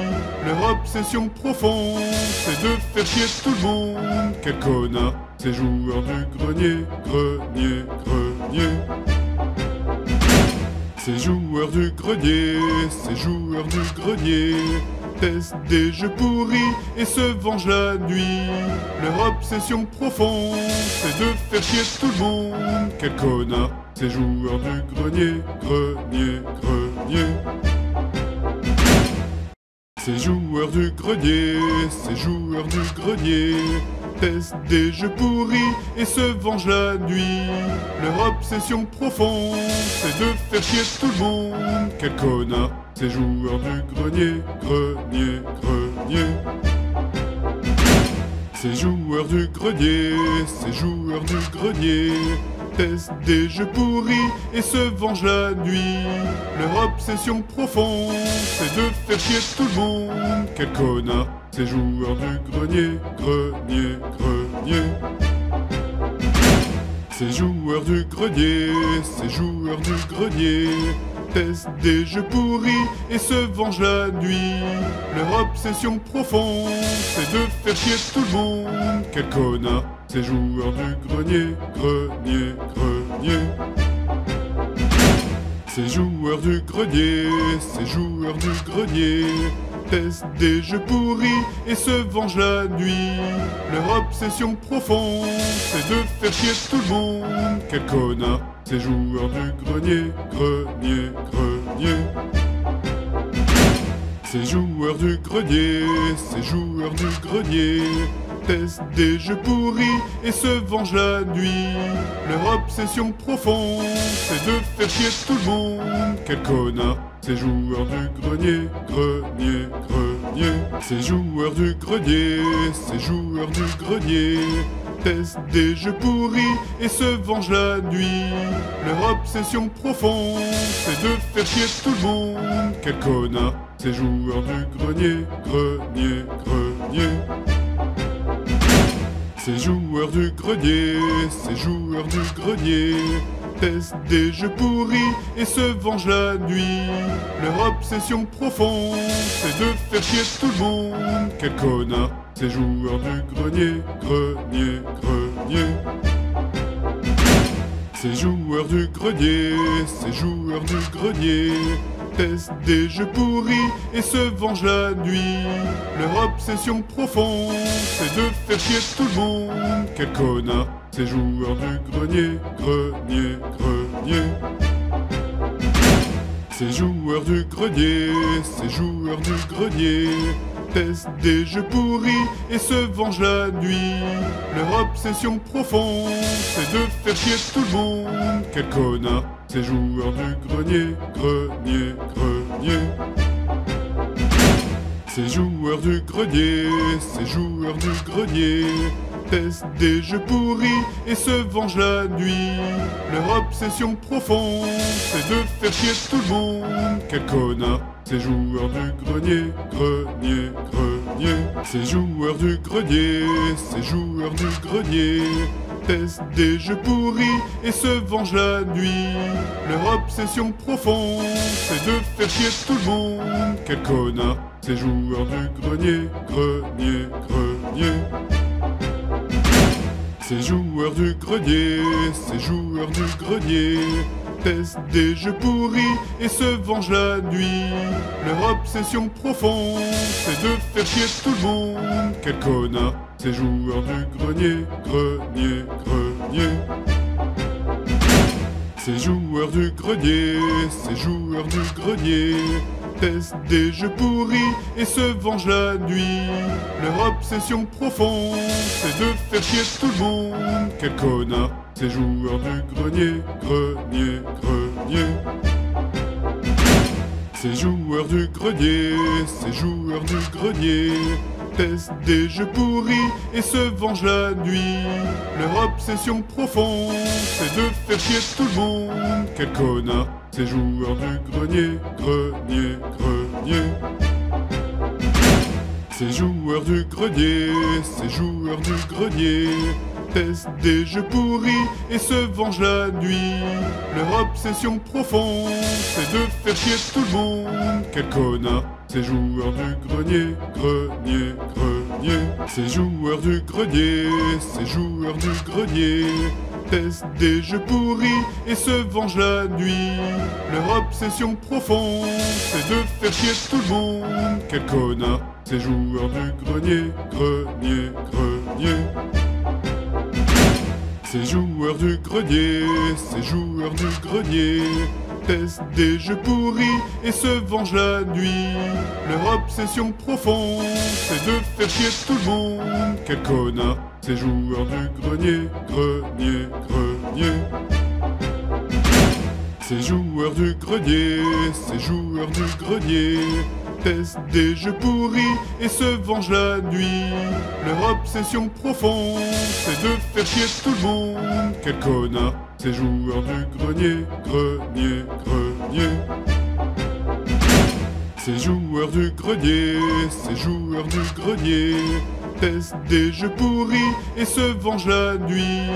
Leur obsession profonde, c'est de faire chier tout le monde. Quel connard, ces joueurs du grenier, grenier, grenier. Ces joueurs du grenier, ces joueurs du grenier testent des jeux pourris et se vengent la nuit. Leur obsession profonde, c'est de faire chier tout le monde. Quel connard, ces joueurs du grenier, grenier, grenier. Ces joueurs du grenier, ces joueurs du grenier testent des jeux pourris et se vengent la nuit. Leur obsession profonde, c'est de faire chier tout le monde. Quel connard, ces joueurs du grenier, grenier, grenier. Ces joueurs du grenier, ces joueurs du grenier testent des jeux pourris et se vengent la nuit. Leur obsession profonde, c'est de faire chier tout le monde. Quel connard, ces joueurs du grenier, grenier, grenier. Ces joueurs du grenier, ces joueurs du grenier testent des jeux pourris et se vengent la nuit. Leur obsession profonde, c'est de faire chier tout le monde. Quel connard, ces joueurs du grenier, grenier, grenier. Ces joueurs du grenier, ces joueurs du grenier testent des jeux pourris et se vengent la nuit. Leur Leur obsession profonde, c'est de faire chier tout le monde. Quel connard, ces joueurs du grenier, grenier, grenier. Ces joueurs du grenier, ces joueurs du grenier testent des jeux pourris et se vengent la nuit. Leur obsession profonde, c'est de faire chier tout le monde. Quel connard, ces joueurs du grenier, grenier, grenier. Ces joueurs du grenier, ces joueurs du grenier testent des jeux pourris et se vengent la nuit. Leur obsession profonde, c'est de faire chier tout le monde. Quel connard, ces joueurs du grenier, grenier, grenier. Ces joueurs du grenier, ces joueurs du grenier testent des jeux pourris et se vengent la nuit. Leur obsession profonde, c'est de faire chier tout le monde. Quel connard, ces joueurs du grenier, grenier, grenier. Ces joueurs du grenier, ces joueurs du grenier testent des jeux pourris et se vengent la nuit. Leur obsession profonde, c'est de faire chier tout le monde. Quel connard, ces joueurs du grenier, grenier, grenier. Ces joueurs du grenier, ces joueurs du grenier testent des jeux pourris et se vengent la nuit. Leur obsession profonde, c'est de faire chier tout le monde. Quel connard, ces joueurs du grenier, grenier, grenier. Ces joueurs du grenier, ces joueurs du grenier testent des jeux pourris et se vengent la nuit. Leur obsession profonde, c'est de faire chier tout le monde. Quel connard, ces joueurs du grenier, grenier, grenier. Ces joueurs du grenier, ces joueurs du grenier testent des jeux pourris et se vengent la nuit. Leur obsession profonde, c'est de faire chier tout le monde. Quel connard, ces joueurs du grenier, grenier, grenier. Ces joueurs du grenier, ces joueurs du grenier testent des jeux pourris et se vengent la nuit. Leur obsession profonde, c'est de faire chier tout le monde. Quel connard, ces joueurs du grenier, grenier, grenier. Ces joueurs du grenier, ces joueurs du grenier testent des jeux pourris et se vengent la nuit. Leur obsession profonde, c'est de faire chier tout le monde. Quel connard, ces joueurs du grenier, grenier, grenier. Ces joueurs du grenier, ces joueurs du grenier testent des jeux pourris et se vengent la nuit. Leur obsession profonde, c'est de faire chier tout le monde. Quel connard, ces joueurs du grenier, grenier, grenier. Ces joueurs du grenier, ces joueurs du grenier testent des jeux pourris et se vengent la nuit. Leur obsession profonde, c'est de faire chier tout le monde. Quel connard, ces joueurs du grenier, grenier, grenier. Ces joueurs du grenier, ces joueurs du grenier testent des jeux pourris et se vengent la nuit. Leur obsession profonde, c'est de faire chier tout le monde. Quel connard, ces joueurs du grenier, grenier, grenier. Ces joueurs du grenier, ces joueurs du grenier testent des jeux pourris et se vengent la nuit. Leur obsession profonde, c'est de faire chier tout le monde. Quel connard, ces joueurs du grenier, grenier, grenier. Ces joueurs du grenier, ces joueurs du grenier testent des jeux pourris et se vengent la nuit. Leur obsession profonde, c'est de faire chier tout le monde. Quel connard, ces joueurs du grenier, grenier, grenier. Ces joueurs du grenier, ces joueurs du grenier testent des jeux pourris et se vengent la nuit.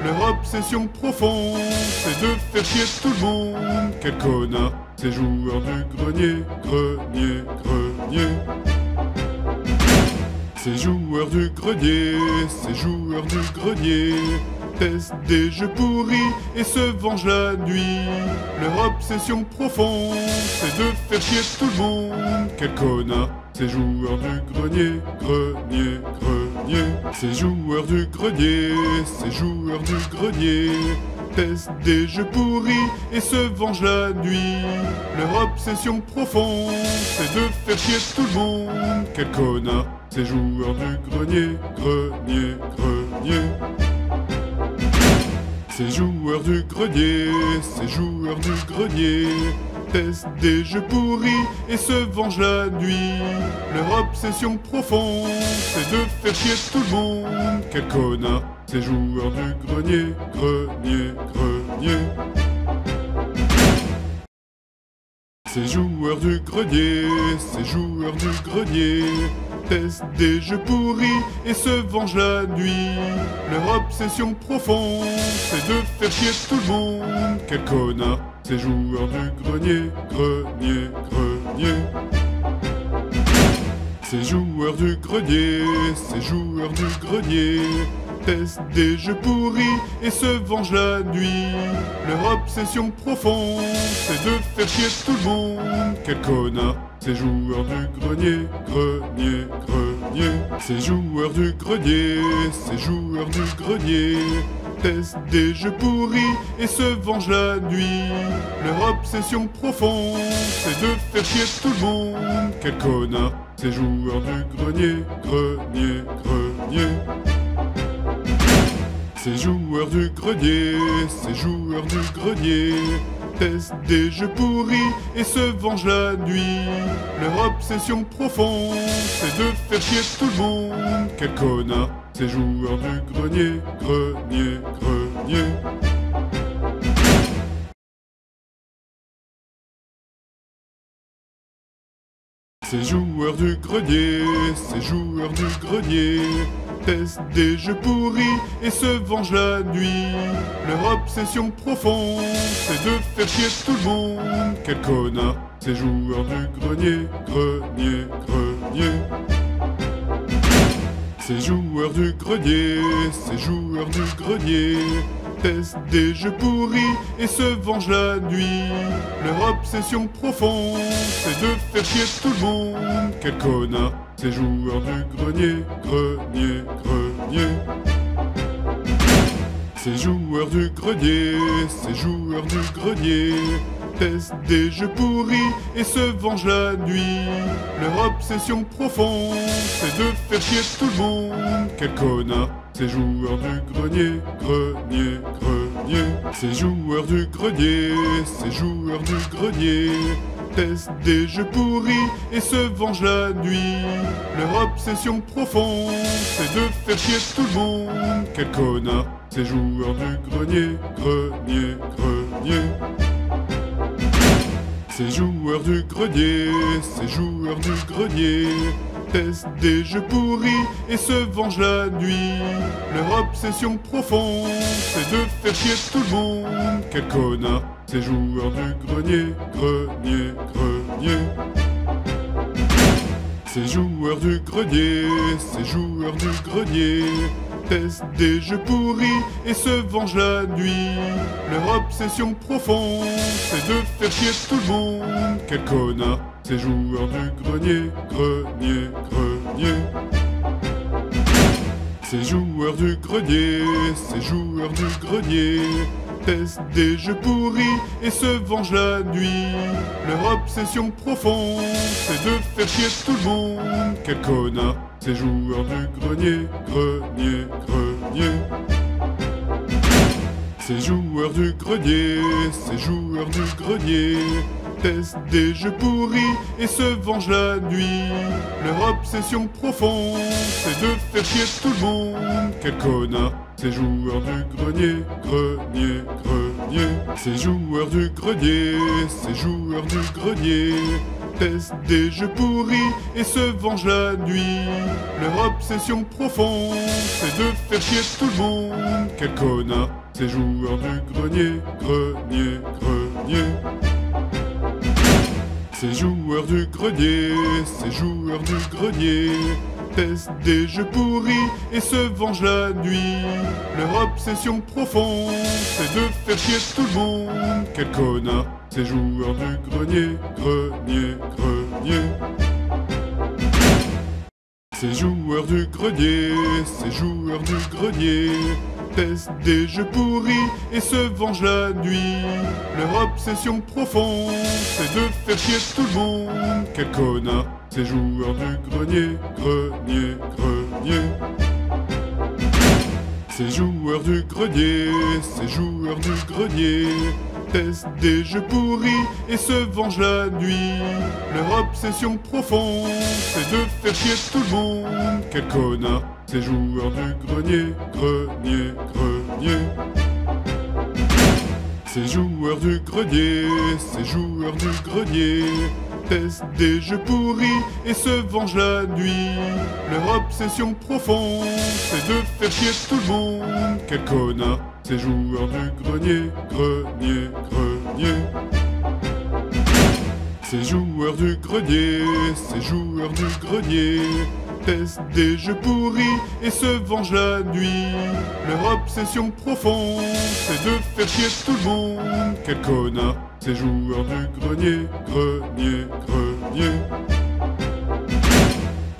Leur obsession profonde, c'est de faire chier tout le monde. Quel connard, ces joueurs du grenier, grenier, grenier. Ces joueurs du grenier, ces joueurs du grenier testent des jeux pourris et se vengent la nuit. Leur obsession profonde, c'est de faire chier tout le monde. Quel connard, ces joueurs du grenier, grenier, grenier. grenier. Ces joueurs du grenier, ces joueurs du grenier testent des jeux pourris et se vengent la nuit. Leur obsession profonde, c'est de faire chier tout le monde. Quel connard, ces joueurs du grenier, grenier, grenier. Ces joueurs du grenier, ces joueurs du grenier testent des jeux pourris et se vengent la nuit. Leur obsession profonde, c'est de faire chier tout le monde. Quel connard, ces joueurs du grenier, grenier, grenier. Ces joueurs du grenier, ces joueurs du grenier testent des jeux pourris et se vengent la nuit. Leur obsession profonde, c'est de faire chier tout le monde. Quel connard, ces joueurs du grenier, grenier, grenier. Ces joueurs du grenier, ces joueurs du grenier testent des jeux pourris et se vengent la nuit. Leur obsession profonde, c'est de faire chier tout le monde. Quel connard, ces joueurs du grenier, grenier, grenier. Ces joueurs du grenier, ces joueurs du grenier testent des jeux pourris et se vengent la nuit. Leur obsession profonde, c'est de faire chier tout le monde. Quel connard, ces joueurs du grenier, grenier, grenier. Ces joueurs du grenier, ces joueurs du grenier testent des jeux pourris et se vengent la nuit. Leur obsession profonde, c'est de faire chier tout le monde. Quel connard, ces joueurs du grenier, grenier, grenier. Ces joueurs du grenier, ces joueurs du grenier testent des jeux pourris et se vengent la nuit. Leur obsession profonde, c'est de faire chier tout le monde. Quel connard, ces joueurs du grenier, grenier, grenier. Ces joueurs du grenier, ces joueurs du grenier testent des jeux pourris et se vengent la nuit. Leur obsession profonde, c'est de faire chier tout le monde. Quel connard, ces joueurs du grenier, grenier, grenier. Ces joueurs du grenier, ces joueurs du grenier testent des jeux pourris et se vengent la nuit. Leur obsession profonde, c'est de faire chier tout le monde. Quel connard, ces joueurs du grenier, grenier, grenier. Ces joueurs du grenier, ces joueurs du grenier testent des jeux pourris et se vengent la nuit. Leur obsession profonde, c'est de faire chier tout le monde. Quel connard, ces joueurs du grenier, grenier, grenier. Ces joueurs du grenier, ces joueurs du grenier testent des jeux pourris et se vengent la nuit. Leur obsession profonde, c'est de faire chier tout le monde. Quel connard, ces joueurs du grenier, grenier, grenier. Ces joueurs du grenier, ces joueurs du grenier testent des jeux pourris et se vengent la nuit. Leur obsession profonde, c'est de faire chier tout le monde. Quel connard, ces joueurs du grenier, grenier, grenier. Ces joueurs du grenier, ces joueurs du grenier testent des jeux pourris et se vengent la nuit. Leur obsession profonde, c'est de faire chier tout le monde. Quel connard, ces joueurs du grenier, grenier, grenier. Ces joueurs du grenier, ces joueurs du grenier testent des jeux pourris et se vengent la nuit. Leur obsession profonde, c'est de faire chier tout le monde. Quel connard, ces joueurs du grenier, grenier, grenier. Ces joueurs du grenier, ces joueurs du grenier testent des jeux pourris et se vengent la nuit. Leur obsession profonde, c'est de faire chier tout le monde. Quel connard, ces joueurs du grenier, grenier, grenier. Ces joueurs du grenier, ces joueurs du grenier testent des jeux pourris et se vengent la nuit. Leur obsession profonde, c'est de faire chier tout le monde. Quel connard, ces joueurs du grenier, grenier, grenier. Ces joueurs du grenier, ces joueurs du grenier testent des jeux pourris et se vengent la nuit. Leur obsession profonde, c'est de faire chier tout le monde. Quel connard, ces joueurs du grenier, grenier, grenier. Ces joueurs du grenier, ces joueurs du grenier testent des jeux pourris et se vengent la nuit. Leur obsession profonde, c'est de faire chier tout le monde. Quel connard, ces joueurs du grenier, grenier, grenier. Ces joueurs du grenier, ces joueurs du grenier testent des jeux pourris et se vengent la nuit. Leur obsession profonde, c'est de faire chier tout le monde. Quel connard, ces joueurs du grenier, grenier, grenier. Ces joueurs du grenier, ces joueurs du grenier testent des jeux pourris et se vengent la nuit. Leur obsession profonde, c'est de faire chier tout le monde. Quel connard, ces joueurs du grenier, grenier, grenier.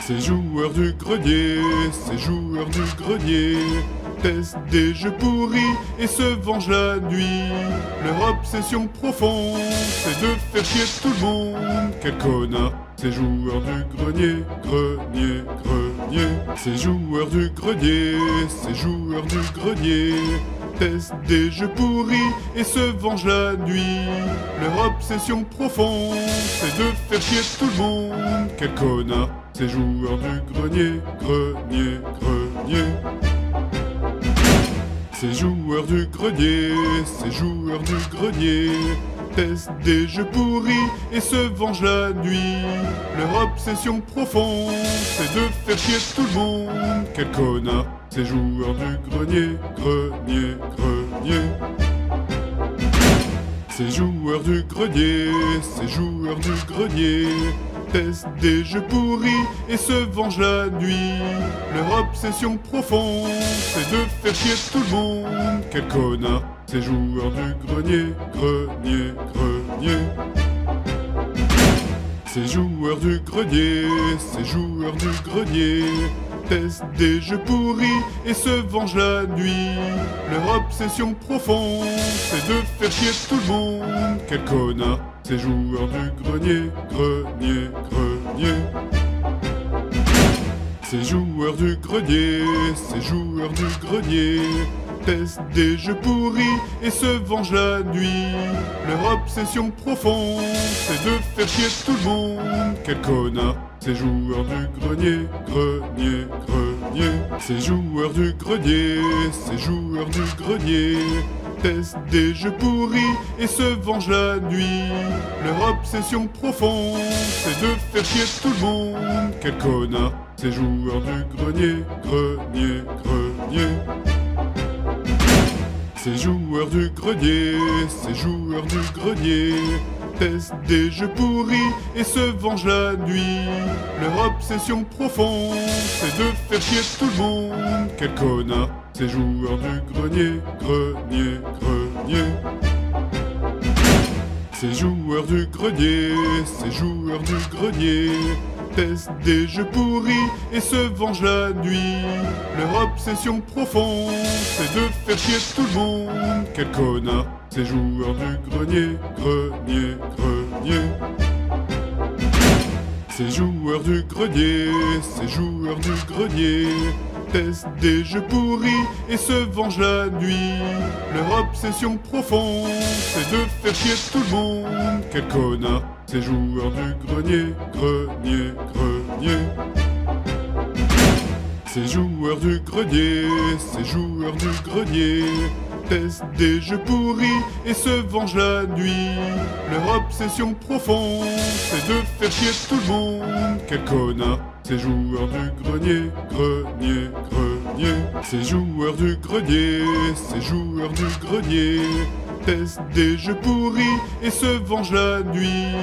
Ces joueurs du grenier, ces joueurs du grenier testent des jeux pourris et se vengent la nuit. Leur obsession profonde, c'est de faire chier tout le monde. Quel connard, ces joueurs du grenier, grenier, grenier. Ces joueurs du grenier, ces joueurs du grenier testent des jeux pourris et se vengent la nuit. Leur obsession profonde, c'est de faire chier tout le monde. Quel connard, ces joueurs du grenier, grenier, grenier. Ces joueurs du grenier, ces joueurs du grenier testent des jeux pourris et se vengent la nuit. Leur obsession profonde, c'est de faire chier tout le monde. Quel connard, ces joueurs du grenier, grenier, grenier. Ces joueurs du grenier, ces joueurs du grenier testent des jeux pourris et se vengent la nuit. Leur obsession profonde, c'est de faire chier tout le monde. Quel connard, ces joueurs du grenier, grenier, grenier. Ces joueurs du grenier, ces joueurs du grenier testent des jeux pourris et se vengent la nuit. Leur obsession profonde, c'est de faire chier tout le monde. Quel connard, ces joueurs du grenier, grenier, grenier. Ces joueurs du grenier, ces joueurs du grenier testent des jeux pourris et se vengent la nuit. Leur obsession profonde, c'est de faire chier tout le monde. Quel connard, ces joueurs du grenier, grenier, grenier. Ces joueurs du grenier, ces joueurs du grenier testent des jeux pourris et se vengent la nuit. Leur obsession profonde, c'est de faire chier tout le monde. Quel connard, ces joueurs du grenier, grenier, grenier. Ces joueurs du grenier, ces joueurs du grenier testent des jeux pourris et se vengent la nuit. Leur obsession profonde, c'est de faire chier tout le monde. Quel connard, ces joueurs du grenier, grenier, grenier. Ces joueurs du grenier, ces joueurs du grenier testent des jeux pourris et se vengent la nuit. Leur obsession profonde, c'est de faire chier tout le monde. Quel connard, ces joueurs du grenier, grenier, grenier. Ces joueurs du grenier, ces joueurs du grenier testent des jeux pourris et se vengent la nuit. Leur obsession profonde, c'est de faire chier tout le monde. Quel connard, ces joueurs du grenier, grenier, grenier. Ces joueurs du grenier, ces joueurs du grenier testent des jeux pourris et se vengent la nuit. Leur obsession profonde, c'est de faire chier tout le monde. Quel connard, ces joueurs du grenier, grenier, grenier. Ces joueurs du grenier, ces joueurs du grenier testent des jeux pourris et se vengent la nuit.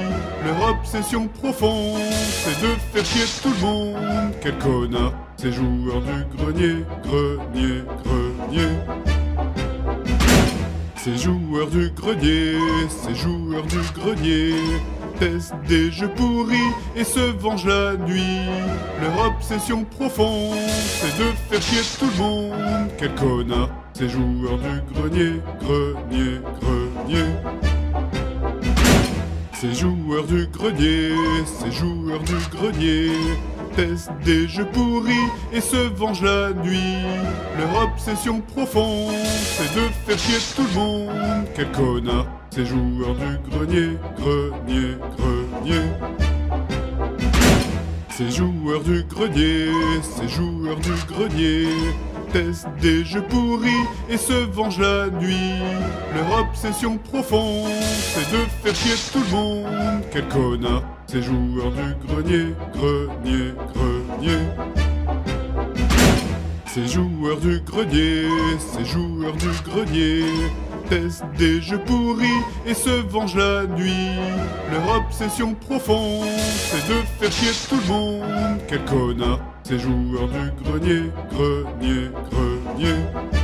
Leur obsession profonde, c'est de faire chier tout le monde. Quel connard, ces joueurs du grenier, grenier, grenier. Ces joueurs du grenier, ces joueurs du grenier testent des jeux pourris et se vengent la nuit. Leur obsession profonde, c'est de faire chier tout le monde. Quel connard, ces joueurs du grenier, grenier, grenier. Ces joueurs du grenier, ces joueurs du grenier testent des jeux pourris et se vengent la nuit. Leur obsession profonde, c'est de faire chier tout le monde. Quel connard, ces joueurs du grenier, grenier, grenier. Ces joueurs du grenier, ces joueurs du grenier testent des jeux pourris et se vengent la nuit. Leur obsession profonde, c'est de faire chier tout le monde. Quel connard, ces joueurs du grenier, grenier, grenier. Ces joueurs du grenier, ces joueurs du grenier testent des jeux pourris et se vengent la nuit. Leur obsession profonde, c'est de faire chier tout le monde. Quel connard, ces joueurs du grenier, grenier, grenier.